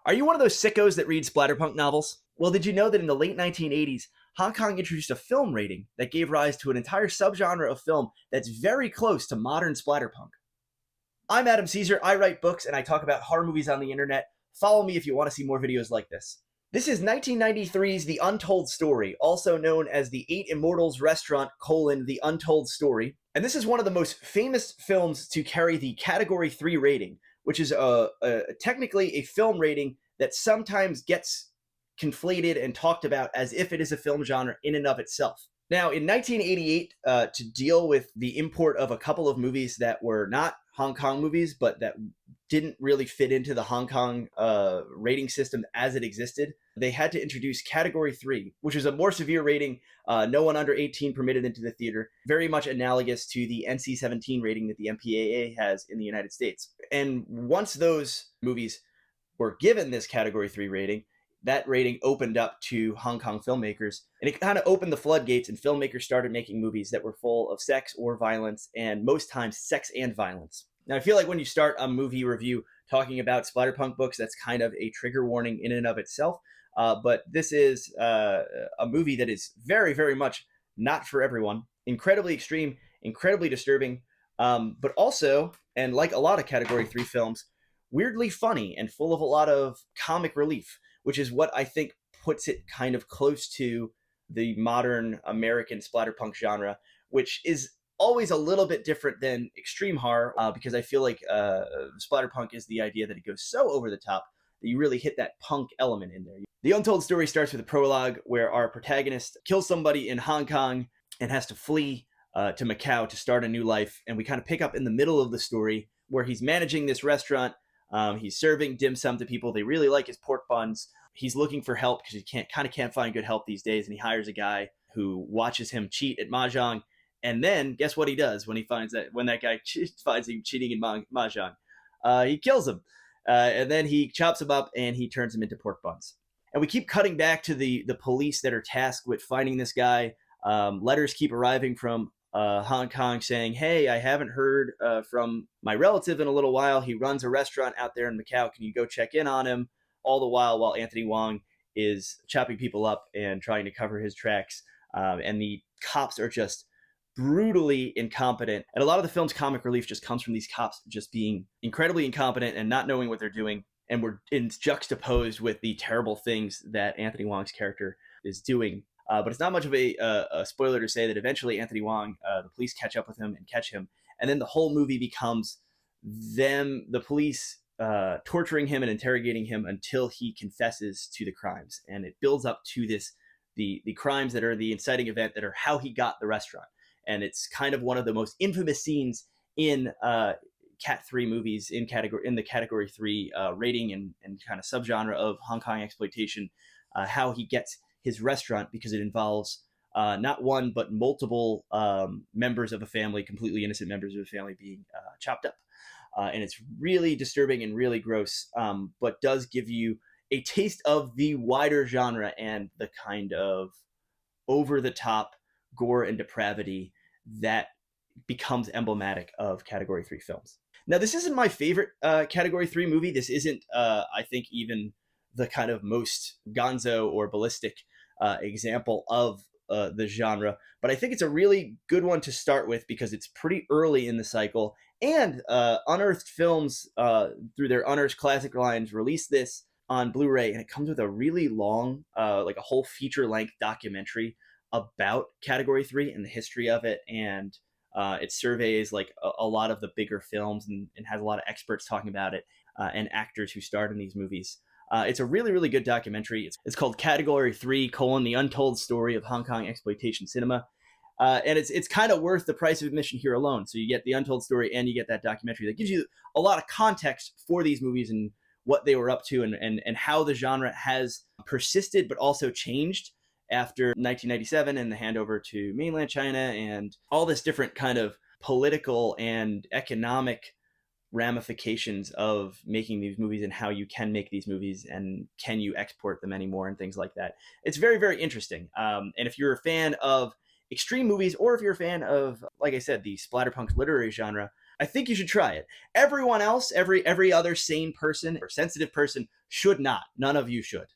Are you one of those sickos that read splatterpunk novels? Well, did you know that in the late 1980s, Hong Kong introduced a film rating that gave rise to an entire subgenre of film that's very close to modern splatterpunk? I'm Adam Caesar. I write books and I talk about horror movies on the internet. Follow me if you want to see more videos like this. This is 1993's The Untold Story, also known as The Eight Immortals Restaurant: The Untold Story. And this is one of the most famous films to carry the Category 3 rating, which is technically a film rating that sometimes gets conflated and talked about as if it is a film genre in and of itself. Now, in 1988, to deal with the import of a couple of movies that were not Hong Kong movies, but that didn't really fit into the Hong Kong rating system as it existed, they had to introduce Category 3, which is a more severe rating. No one under 18 permitted into the theater, very much analogous to the NC-17 rating that the MPAA has in the United States. And once those movies were given this Category 3 rating, that rating opened up to Hong Kong filmmakers, and it kind of opened the floodgates, and filmmakers started making movies that were full of sex or violence, and most times sex and violence. Now, I feel like when you start a movie review talking about splatterpunk books, that's kind of a trigger warning in and of itself, but this is a movie that is very, very much not for everyone. Incredibly extreme, incredibly disturbing, but also, and like a lot of Category 3 films, weirdly funny and full of a lot of comic relief, which is what I think puts it kind of close to the modern American splatterpunk genre, which is always a little bit different than extreme horror, because I feel like splatterpunk is the idea that it goes so over the top that you really hit that punk element in there. The Untold Story starts with a prologue where our protagonist kills somebody in Hong Kong and has to flee to Macau to start a new life. And we kind of pick up in the middle of the story where he's managing this restaurant. He's serving dim sum to people. They really like his pork buns. He's looking for help because he can't find good help these days. And he hires a guy who watches him cheat at mahjong. And then guess what he does when that guy finds him cheating in mahjong? He kills him. And then he chops him up and he turns him into pork buns. And we keep cutting back to the police that are tasked with finding this guy. Letters keep arriving from Hong Kong saying, hey, I haven't heard from my relative in a little while. He runs a restaurant out there in Macau. Can you go check in on him? All the while Anthony Wong is chopping people up and trying to cover his tracks. And the cops are just brutally incompetent. And a lot of the film's comic relief just comes from these cops just being incredibly incompetent and not knowing what they're doing. And we're juxtaposed with the terrible things that Anthony Wong's character is doing. But it's not much of a spoiler to say that eventually Anthony Wong, the police catch up with him and catch him. And then the whole movie becomes the police torturing him and interrogating him until he confesses to the crimes. And it builds up to the crimes that are the inciting event that are how he got the restaurant. And it's kind of one of the most infamous scenes in Cat 3 movies in the Category 3 rating and kind of subgenre of Hong Kong exploitation, how he gets his restaurant, because it involves not one but multiple members of a family, completely innocent members of a family, being chopped up. And it's really disturbing and really gross, but does give you a taste of the wider genre and the kind of over-the-top gore and depravity that becomes emblematic of Category 3 films. Now, this isn't my favorite Category 3 movie. This isn't, I think, even the kind of most gonzo or ballistic example of the genre, but I think it's a really good one to start with because it's pretty early in the cycle. And Unearthed Films, through their Unearthed Classic lines, released this on Blu-ray, and it comes with a really long, like a whole feature-length documentary about Category 3 and the history of it, and it surveys like a lot of the bigger films and has a lot of experts talking about it and actors who starred in these movies. It's a really, really good documentary. It's called Category 3: The Untold Story of Hong Kong Exploitation Cinema. And it's kind of worth the price of admission here alone. So you get the Untold Story and you get that documentary that gives you a lot of context for these movies and what they were up to and how the genre has persisted but also changed after 1997 and the handover to mainland China and all this different kind of political and economic ramifications of making these movies and how you can make these movies and can you export them anymore and things like that. It's very, very interesting. And if you're a fan of extreme movies, or if you're a fan of, like I said, the splatterpunk literary genre, I think you should try it. Everyone else, every other sane person or sensitive person should not. None of you should.